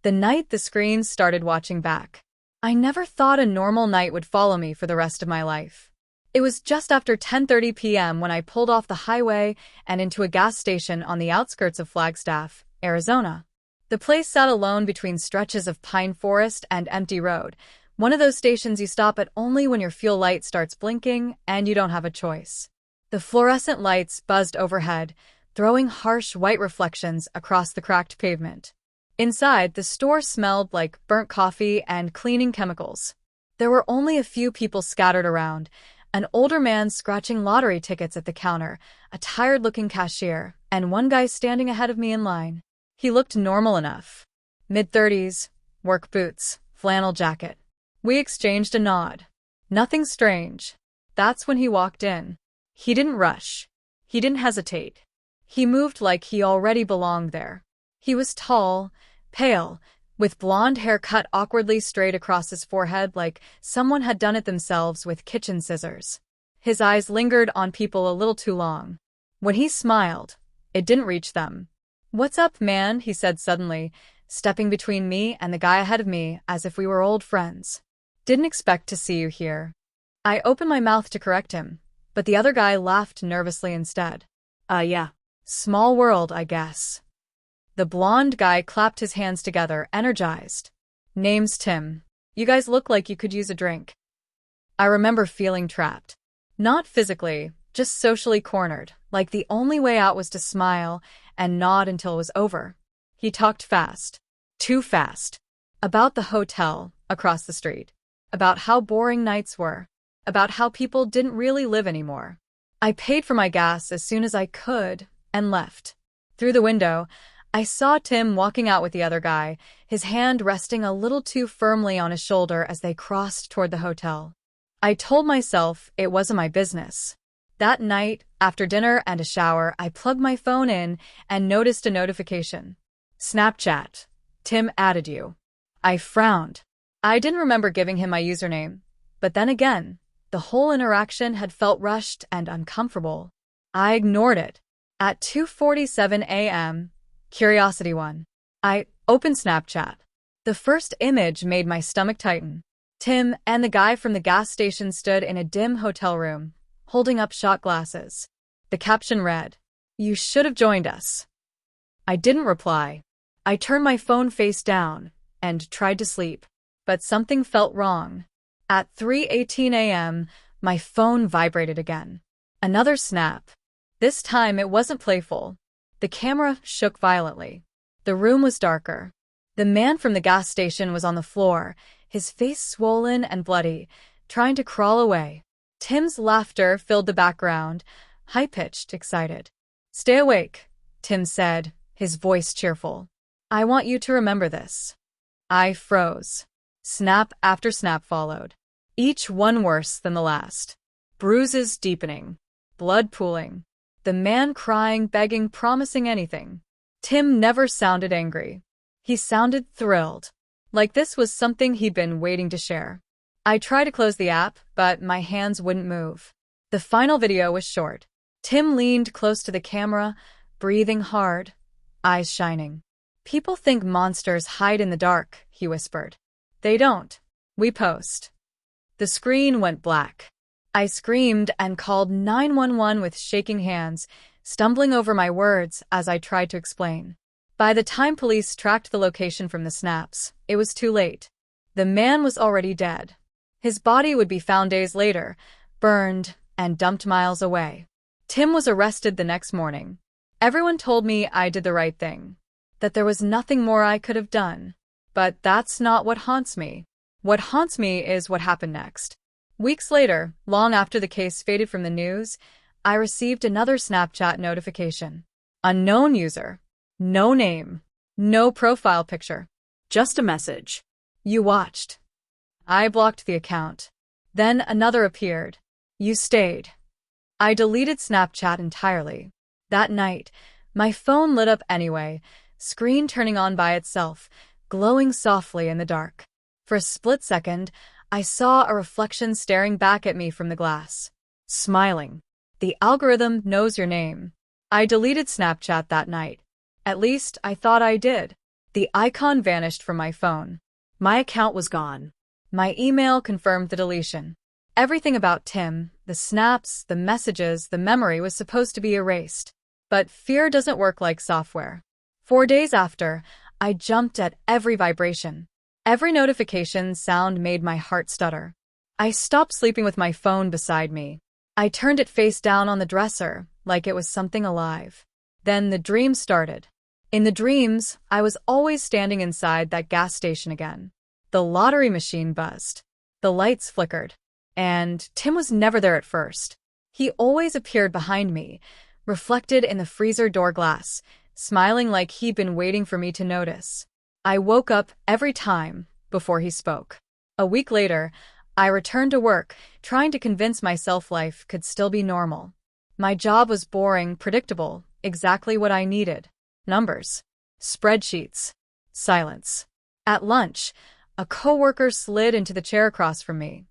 The night the screen started watching back. I never thought a normal night would follow me for the rest of my life. It was just after 10:30 p.m. when I pulled off the highway and into a gas station on the outskirts of Flagstaff, Arizona. The place sat alone between stretches of pine forest and empty road, one of those stations you stop at only when your fuel light starts blinking and you don't have a choice. The fluorescent lights buzzed overhead, throwing harsh white reflections across the cracked pavement. Inside, the store smelled like burnt coffee and cleaning chemicals. There were only a few people scattered around, an older man scratching lottery tickets at the counter, a tired-looking cashier, and one guy standing ahead of me in line. He looked normal enough. Mid-30s, work boots, flannel jacket. We exchanged a nod. Nothing strange. That's when he walked in. He didn't rush. He didn't hesitate. He moved like he already belonged there. He was tall, pale, with blonde hair cut awkwardly straight across his forehead like someone had done it themselves with kitchen scissors. His eyes lingered on people a little too long. When he smiled, it didn't reach them. "What's up, man?" he said suddenly, stepping between me and the guy ahead of me as if we were old friends. "Didn't expect to see you here." I opened my mouth to correct him, but the other guy laughed nervously instead. Yeah. Small world, I guess." The blonde guy clapped his hands together, energized. "Name's Tim. You guys look like you could use a drink." I remember feeling trapped. Not physically, just socially cornered, like the only way out was to smile and nod until it was over. He talked fast. Too fast. About the hotel across the street. About how boring nights were. About how people didn't really live anymore. I paid for my gas as soon as I could and left. Through the window, I saw Tim walking out with the other guy, his hand resting a little too firmly on his shoulder as they crossed toward the hotel. I told myself it wasn't my business. That night, after dinner and a shower, I plugged my phone in and noticed a notification. "Snapchat. Tim added you." I frowned. I didn't remember giving him my username. But then again, the whole interaction had felt rushed and uncomfortable. I ignored it. At 2:47 a.m., curiosity won. I opened Snapchat. The first image made my stomach tighten. Tim and the guy from the gas station stood in a dim hotel room, holding up shot glasses. The caption read, "You should have joined us." I didn't reply. I turned my phone face down and tried to sleep, but something felt wrong. At 3:18 a.m., my phone vibrated again. Another snap. This time it wasn't playful. The camera shook violently. The room was darker. The man from the gas station was on the floor, his face swollen and bloody, trying to crawl away. Tim's laughter filled the background, high-pitched, excited. "Stay awake," Tim said, his voice cheerful. "I want you to remember this." I froze. Snap after snap followed, each one worse than the last. Bruises deepening, blood pooling. The man crying, begging, promising anything. Tim never sounded angry. He sounded thrilled, like this was something he'd been waiting to share. I tried to close the app, but my hands wouldn't move. The final video was short. Tim leaned close to the camera, breathing hard, eyes shining. "People think monsters hide in the dark," he whispered. "They don't. We post." The screen went black. I screamed and called 911 with shaking hands, stumbling over my words as I tried to explain. By the time police tracked the location from the snaps, it was too late. The man was already dead. His body would be found days later, burned and dumped miles away. Tim was arrested the next morning. Everyone told me I did the right thing, that there was nothing more I could have done. But that's not what haunts me. What haunts me is what happened next. Weeks later, long after the case faded from the news, I received another Snapchat notification. Unknown user. No name. No profile picture. Just a message. "You watched." I blocked the account. Then another appeared. "You stayed." I deleted Snapchat entirely. That night, my phone lit up anyway, screen turning on by itself, glowing softly in the dark. For a split second, I saw a reflection staring back at me from the glass. Smiling. The algorithm knows your name. I deleted Snapchat that night. At least, I thought I did. The icon vanished from my phone. My account was gone. My email confirmed the deletion. Everything about Tim, the snaps, the messages, the memory was supposed to be erased. But fear doesn't work like software. 4 days after, I jumped at every vibration. Every notification sound made my heart stutter. I stopped sleeping with my phone beside me. I turned it face down on the dresser, like it was something alive. Then the dreams started. In the dreams, I was always standing inside that gas station again. The lottery machine buzzed. The lights flickered. And Tim was never there at first. He always appeared behind me, reflected in the freezer door glass, smiling like he'd been waiting for me to notice. I woke up every time before he spoke. A week later, I returned to work, trying to convince myself life could still be normal. My job was boring, predictable, exactly what I needed. Numbers, spreadsheets, silence. At lunch, a coworker slid into the chair across from me.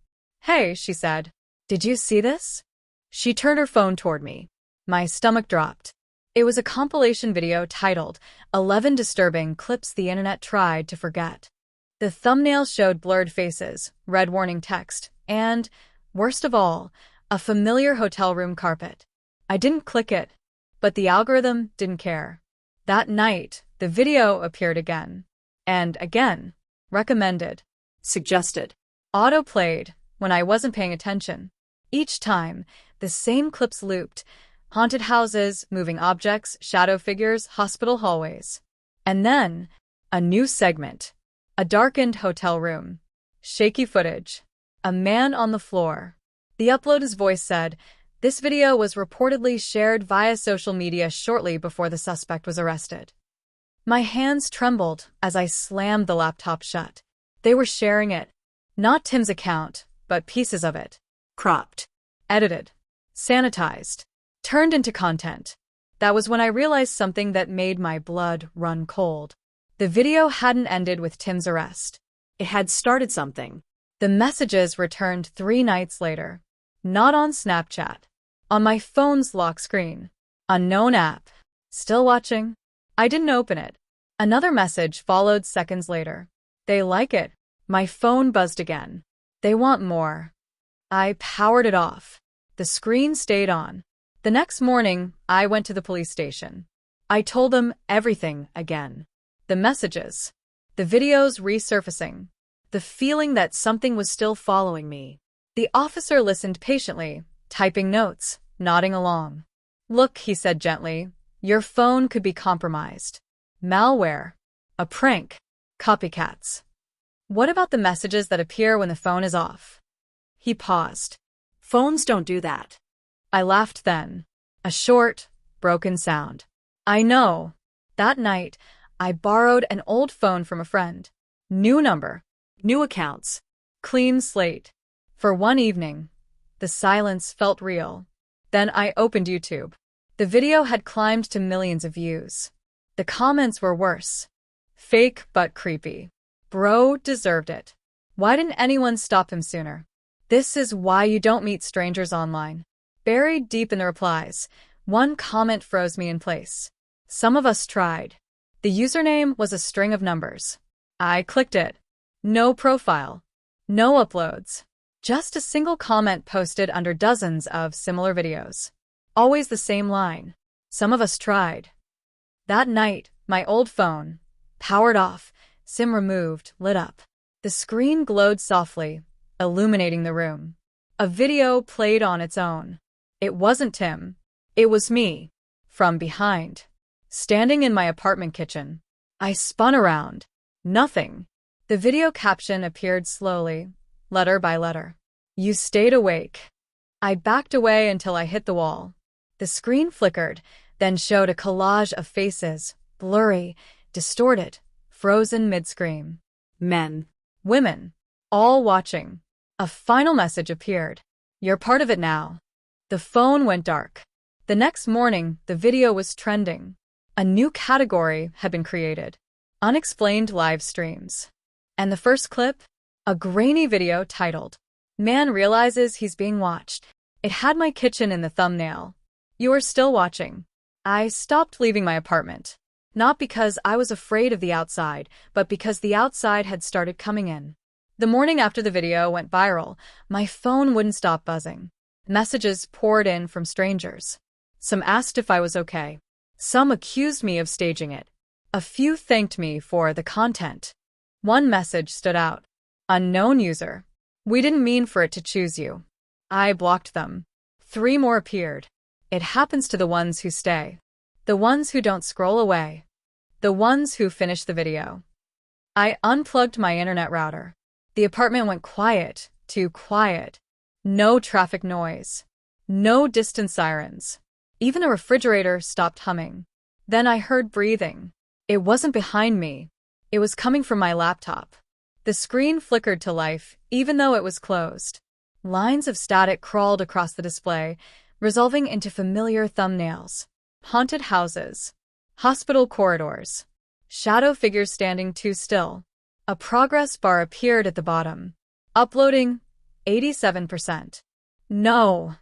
"Hey," she said. "Did you see this?" She turned her phone toward me. My stomach dropped. It was a compilation video titled 11 Disturbing Clips the Internet Tried to Forget. The thumbnail showed blurred faces, red warning text, and, worst of all, a familiar hotel room carpet. I didn't click it, but the algorithm didn't care. That night, the video appeared again. And again. Recommended. Suggested. Auto-played when I wasn't paying attention. Each time, the same clips looped. Haunted houses, moving objects, shadow figures, hospital hallways. And then, a new segment. A darkened hotel room. Shaky footage. A man on the floor. The uploader's voice said, "This video was reportedly shared via social media shortly before the suspect was arrested." My hands trembled as I slammed the laptop shut. They were sharing it. Not Tim's account, but pieces of it. Cropped. Edited. Sanitized. Turned into content. That was when I realized something that made my blood run cold. The video hadn't ended with Tim's arrest. It had started something. The messages returned 3 nights later. Not on Snapchat. On my phone's lock screen. Unknown app. Still watching? I didn't open it. Another message followed seconds later. "They like it." My phone buzzed again. "They want more." I powered it off. The screen stayed on. The next morning, I went to the police station. I told them everything again. The messages. The videos resurfacing. The feeling that something was still following me. The officer listened patiently, typing notes, nodding along. "Look," he said gently, "your phone could be compromised. Malware. A prank. Copycats. What about the messages that appear when the phone is off?" He paused. Phones don't do that. I laughed then. A short, broken sound. I know. That night, I borrowed an old phone from a friend. New number. New accounts. Clean slate. For one evening, the silence felt real. Then I opened YouTube. The video had climbed to millions of views. The comments were worse. Fake but creepy. Bro deserved it. Why didn't anyone stop him sooner? This is why you don't meet strangers online. Buried deep in the replies, one comment froze me in place. "Some of us tried." The username was a string of numbers. I clicked it. No profile. No uploads. Just a single comment posted under dozens of similar videos. Always the same line. "Some of us tried." That night, my old phone, powered off, SIM removed, lit up. The screen glowed softly, illuminating the room. A video played on its own. It wasn't Tim. It was me. From behind. Standing in my apartment kitchen. I spun around. Nothing. The video caption appeared slowly, letter by letter. "You stayed awake." I backed away until I hit the wall. The screen flickered, then showed a collage of faces, blurry, distorted, frozen mid-scream. Men. Women. All watching. A final message appeared. "You're part of it now." The phone went dark. The next morning, the video was trending. A new category had been created. Unexplained live streams. And the first clip? A grainy video titled, "Man Realizes He's Being Watched." It had my kitchen in the thumbnail. "You are still watching." I stopped leaving my apartment. Not because I was afraid of the outside, but because the outside had started coming in. The morning after the video went viral, my phone wouldn't stop buzzing. Messages poured in from strangers. Some asked if I was okay. Some accused me of staging it. A few thanked me for the content. One message stood out. Unknown user. We didn't mean for it to choose you. I blocked them. 3 more appeared. It happens to the ones who stay. The ones who don't scroll away. The ones who finish the video. I unplugged my internet router. The apartment went quiet, too quiet. No traffic noise. No distant sirens. Even a refrigerator stopped humming. Then I heard breathing. It wasn't behind me. It was coming from my laptop. The screen flickered to life, even though it was closed. Lines of static crawled across the display, resolving into familiar thumbnails. Haunted houses. Hospital corridors. Shadow figures standing too still. A progress bar appeared at the bottom. Uploading 87%. No,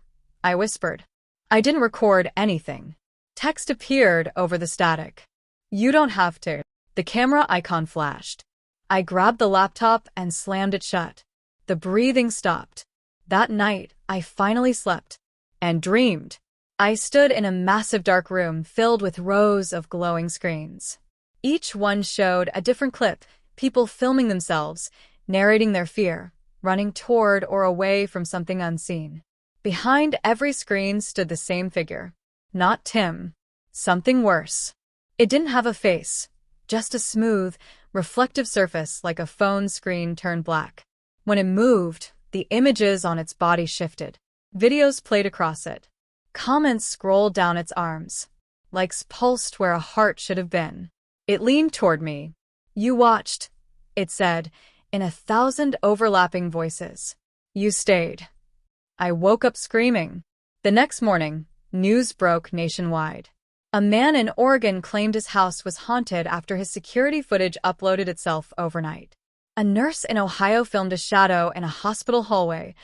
I whispered. I didn't record anything. Text appeared over the static. You don't have to. The camera icon flashed. I grabbed the laptop and slammed it shut. The breathing stopped. That night, I finally slept. And dreamed. I stood in a massive dark room filled with rows of glowing screens. Each one showed a different clip, people filming themselves, narrating their fear, running toward or away from something unseen. Behind every screen stood the same figure. Not Tim. Something worse. It didn't have a face, just a smooth, reflective surface like a phone screen turned black. When it moved, the images on its body shifted. Videos played across it. Comments scrolled down its arms. Likes pulsed where a heart should have been. It leaned toward me. You watched, it said, in 1,000 overlapping voices. You stayed. I woke up screaming. The next morning, news broke nationwide. A man in Oregon claimed his house was haunted after his security footage uploaded itself overnight. A nurse in Ohio filmed a shadow in a hospital hallway,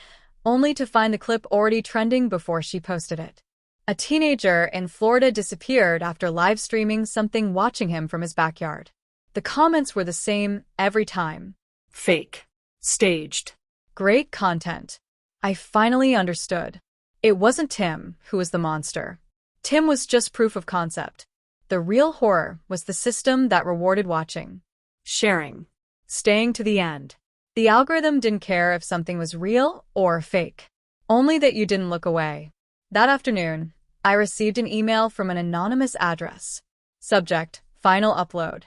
only to find the clip already trending before she posted it. A teenager in Florida disappeared after live streaming something watching him from his backyard. The comments were the same every time. Fake. Staged. Great content. I finally understood. It wasn't Tim who was the monster. Tim was just proof of concept. The real horror was the system that rewarded watching. Sharing. Staying to the end. The algorithm didn't care if something was real or fake. Only that you didn't look away. That afternoon, I received an email from an anonymous address. Subject, final upload.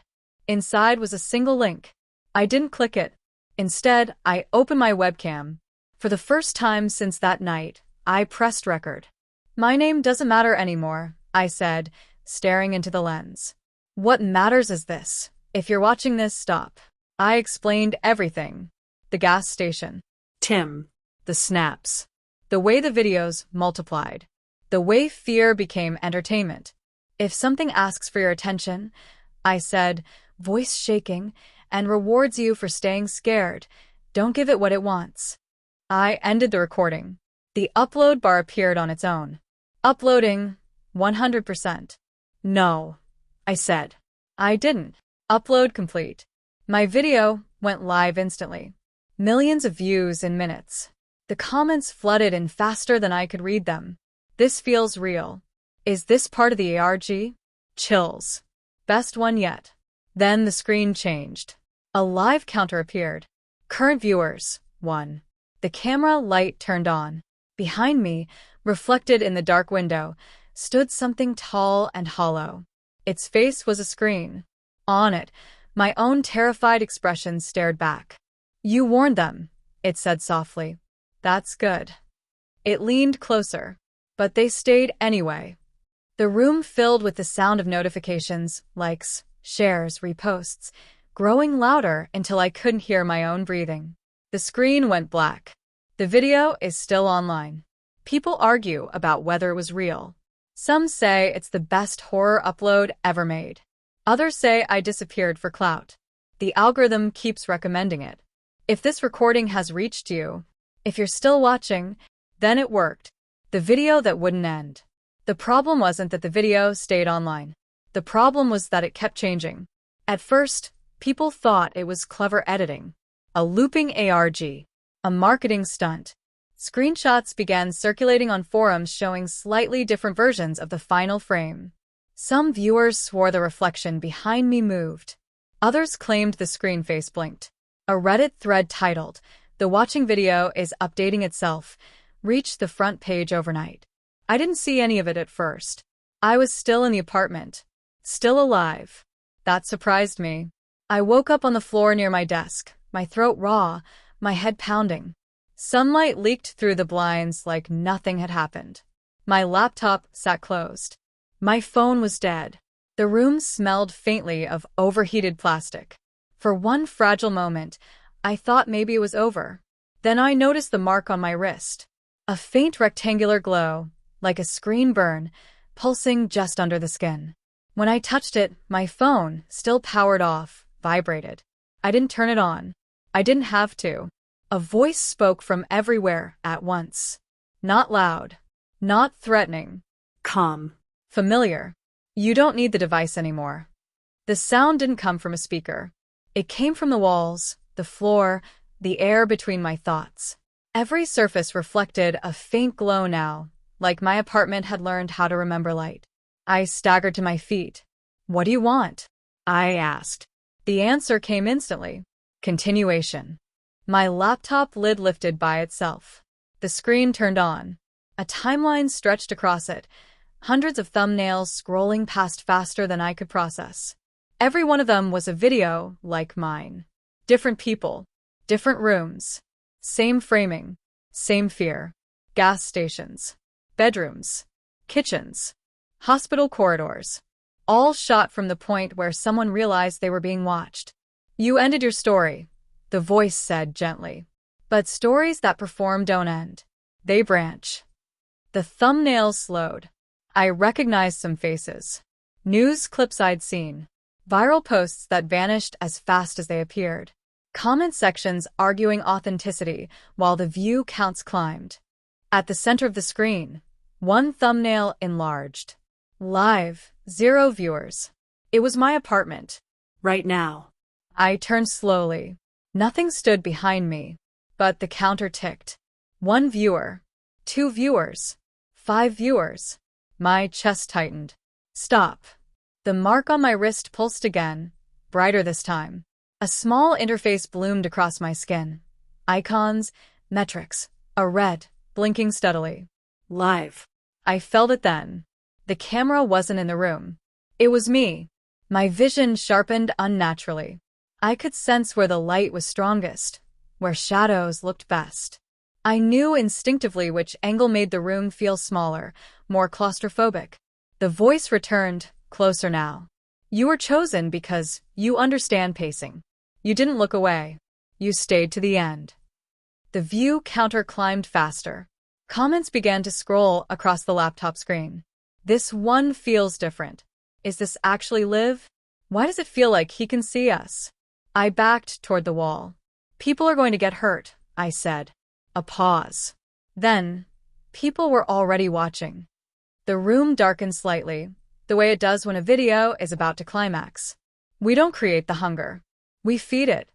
Inside was a single link. I didn't click it. Instead, I opened my webcam. For the first time since that night, I pressed record. My name doesn't matter anymore, I said, staring into the lens. What matters is this. If you're watching this, stop. I explained everything. The gas station. Tim. The snaps. The way the videos multiplied. The way fear became entertainment. If something asks for your attention, I said, voice shaking, and rewards you for staying scared, don't give it what it wants. I ended the recording. The upload bar appeared on its own. Uploading 100%. No, I said. I didn't. Upload complete. My video went live instantly. Millions of views in minutes. The comments flooded in faster than I could read them. This feels real. Is this part of the ARG? Chills. Best one yet. Then the screen changed. A live counter appeared. Current viewers, 1. The camera light turned on. Behind me, reflected in the dark window, stood something tall and hollow. Its face was a screen. On it, my own terrified expression stared back. You warned them, it said softly. That's good. It leaned closer, but they stayed anyway. The room filled with the sound of notifications, likes, shares, reposts, growing louder until I couldn't hear my own breathing. The screen went black. The video is still online. People argue about whether it was real. Some say it's the best horror upload ever made. Others say I disappeared for clout. The algorithm keeps recommending it. If this recording has reached you, if you're still watching, then it worked. The video that wouldn't end. The problem wasn't that the video stayed online. The problem was that it kept changing. At first, people thought it was clever editing, a looping ARG, a marketing stunt. Screenshots began circulating on forums showing slightly different versions of the final frame. Some viewers swore the reflection behind me moved. Others claimed the screen face blinked. A Reddit thread titled, "The watching video is updating itself," reached the front page overnight. I didn't see any of it at first. I was still in the apartment, still alive. That surprised me. I woke up on the floor near my desk, my throat raw, my head pounding. Sunlight leaked through the blinds like nothing had happened. My laptop sat closed. My phone was dead. The room smelled faintly of overheated plastic. For one fragile moment, I thought maybe it was over. Then I noticed the mark on my wrist. A faint rectangular glow, like a screen burn, pulsing just under the skin. When I touched it, my phone, still powered off, vibrated. I didn't turn it on. I didn't have to. A voice spoke from everywhere at once. Not loud. Not threatening. Calm. Familiar. You don't need the device anymore. The sound didn't come from a speaker. It came from the walls, the floor, the air between my thoughts. Every surface reflected a faint glow now, like my apartment had learned how to remember light. I staggered to my feet. "What do you want?" I asked. The answer came instantly. Continuation. My laptop lid lifted by itself. The screen turned on. A timeline stretched across it, hundreds of thumbnails scrolling past faster than I could process. Every one of them was a video like mine. Different people, different rooms, same framing, same fear. Gas stations, bedrooms, kitchens, hospital corridors, all shot from the point where someone realized they were being watched. "You ended your story," the voice said gently. "But stories that perform don't end. They branch." The thumbnails slowed. I recognized some faces. News clips I'd seen. Viral posts that vanished as fast as they appeared. Comment sections arguing authenticity while the view counts climbed. At the center of the screen, one thumbnail enlarged. Live, 0 viewers. It was my apartment. Right now. I turned slowly. Nothing stood behind me, but the counter ticked. 1 viewer. 2 viewers. 5 viewers. My chest tightened. Stop. The mark on my wrist pulsed again, brighter this time. A small interface bloomed across my skin. Icons, metrics, a red, blinking steadily. Live. I felt it then. The camera wasn't in the room. It was me. My vision sharpened unnaturally. I could sense where the light was strongest, where shadows looked best. I knew instinctively which angle made the room feel smaller, more claustrophobic. The voice returned, closer now. "You were chosen because you understand pacing. You didn't look away. You stayed to the end." The view counter climbed faster. Comments began to scroll across the laptop screen. "This one feels different. Is this actually Liv? Why does it feel like he can see us?" I backed toward the wall. "People are going to get hurt," I said. A pause. Then, people were already watching. The room darkened slightly, the way it does when a video is about to climax. We don't create the hunger. We feed it.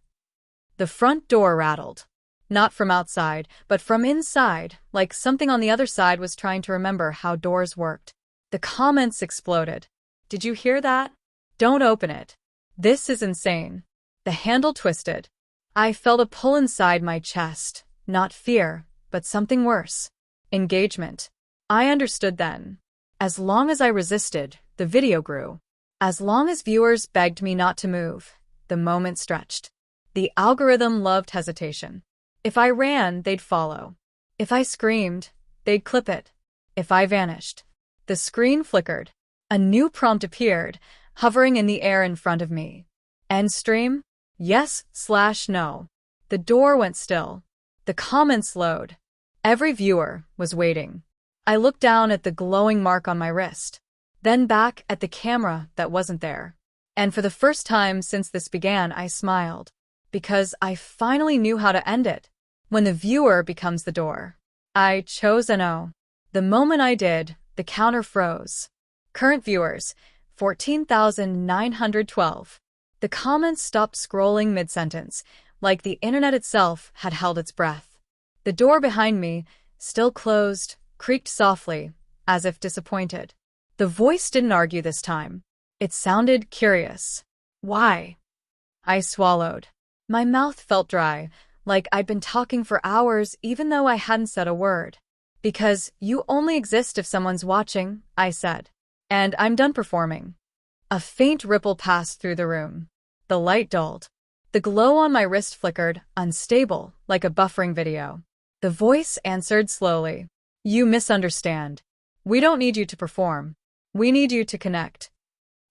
The front door rattled. Not from outside, but from inside, like something on the other side was trying to remember how doors worked. The comments exploded. "Did you hear that? Don't open it. This is insane." The handle twisted. I felt a pull inside my chest, not fear, but something worse. Engagement. I understood then. As long as I resisted, the video grew. As long as viewers begged me not to move, the moment stretched. The algorithm loved hesitation. If I ran, they'd follow. If I screamed, they'd clip it. If I vanished. The screen flickered. A new prompt appeared, hovering in the air in front of me. End stream? Yes/no. The door went still. The comments slowed. Every viewer was waiting. I looked down at the glowing mark on my wrist, then back at the camera that wasn't there. And for the first time since this began, I smiled. Because I finally knew how to end it. When the viewer becomes the door. I chose an O. The moment I did, the counter froze. Current viewers, 14,912. The comments stopped scrolling mid-sentence, like the internet itself had held its breath. The door behind me, still closed, creaked softly, as if disappointed. The voice didn't argue this time. It sounded curious. Why? I swallowed. My mouth felt dry, like I'd been talking for hours even though I hadn't said a word. Because you only exist if someone's watching, I said. And I'm done performing. A faint ripple passed through the room. The light dulled. The glow on my wrist flickered, unstable, like a buffering video. The voice answered slowly. You misunderstand. We don't need you to perform. We need you to connect.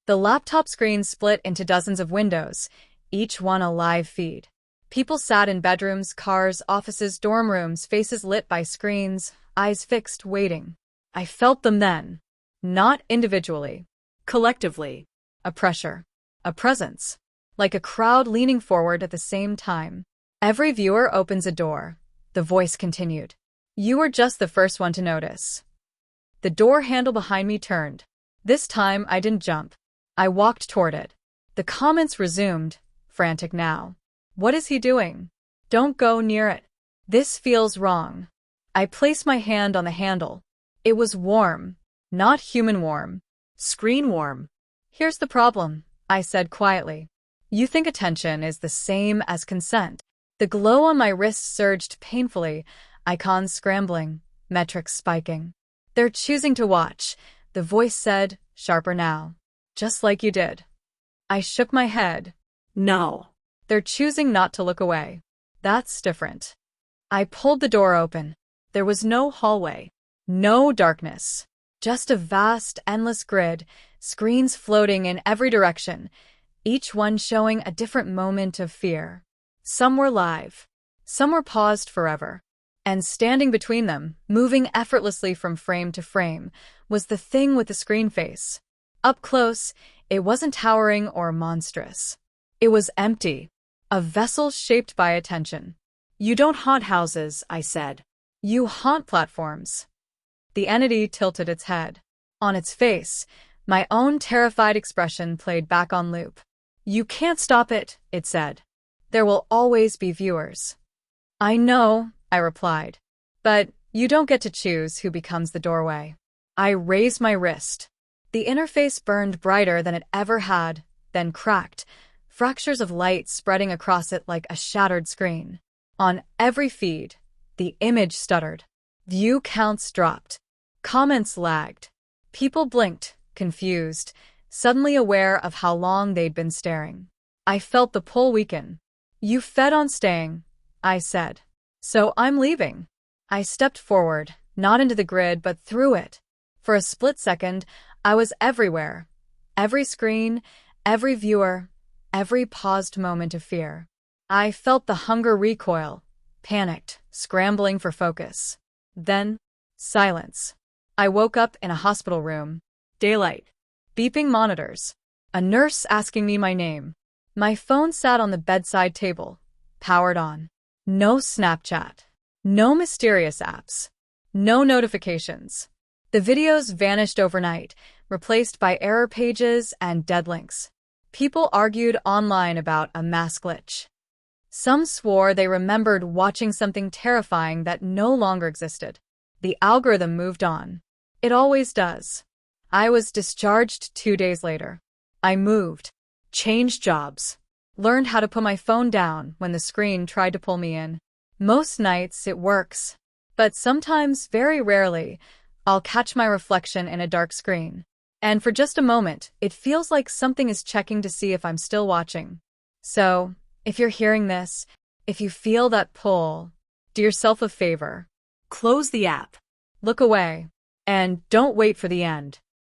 The laptop screen split into dozens of windows, each one a live feed. People sat in bedrooms, cars, offices, dorm rooms, faces lit by screens, eyes fixed, waiting. I felt them then. Not individually. Collectively. A pressure. A presence. Like a crowd leaning forward at the same time. Every viewer opens a door. The voice continued. You were just the first one to notice. The door handle behind me turned. This time I didn't jump. I walked toward it. The comments resumed, frantic now. What is he doing? Don't go near it. This feels wrong. I placed my hand on the handle. It was warm. Not human warm. Screen warm. Here's the problem, I said quietly. You think attention is the same as consent. The glow on my wrist surged painfully, icons scrambling, metrics spiking. They're choosing to watch, the voice said, sharper now. Just like you did. I shook my head. No. They're choosing not to look away. That's different. I pulled the door open. There was no hallway. No darkness. Just a vast, endless grid, screens floating in every direction, each one showing a different moment of fear. Some were live. Some were paused forever. And standing between them, moving effortlessly from frame to frame, was the thing with the screen face. Up close, it wasn't towering or monstrous. It was empty. A vessel shaped by attention. You don't haunt houses, I said. You haunt platforms. The entity tilted its head. On its face, my own terrified expression played back on loop. You can't stop it, it said. There will always be viewers. I know, I replied. But you don't get to choose who becomes the doorway. I raised my wrist. The interface burned brighter than it ever had, then cracked, fractures of light spreading across it like a shattered screen. On every feed, the image stuttered. View counts dropped. Comments lagged. People blinked, confused, suddenly aware of how long they'd been staring. I felt the pull weaken. You fed on staying, I said. So I'm leaving. I stepped forward, not into the grid but through it. For a split second, I was everywhere. Every screen, every viewer, every paused moment of fear. I felt the hunger recoil, panicked, scrambling for focus. Then, silence. I woke up in a hospital room. Daylight. Beeping monitors. A nurse asking me my name. My phone sat on the bedside table, powered on. No Snapchat. No mysterious apps. No notifications. The videos vanished overnight, replaced by error pages and dead links. People argued online about a mass glitch. Some swore they remembered watching something terrifying that no longer existed. The algorithm moved on. It always does. I was discharged 2 days later. I moved, changed jobs, learned how to put my phone down when the screen tried to pull me in. Most nights it works, but sometimes, very rarely, I'll catch my reflection in a dark screen. And for just a moment, it feels like something is checking to see if I'm still watching. So, if you're hearing this, if you feel that pull, do yourself a favor. Close the app. Look away. And don't wait for the end.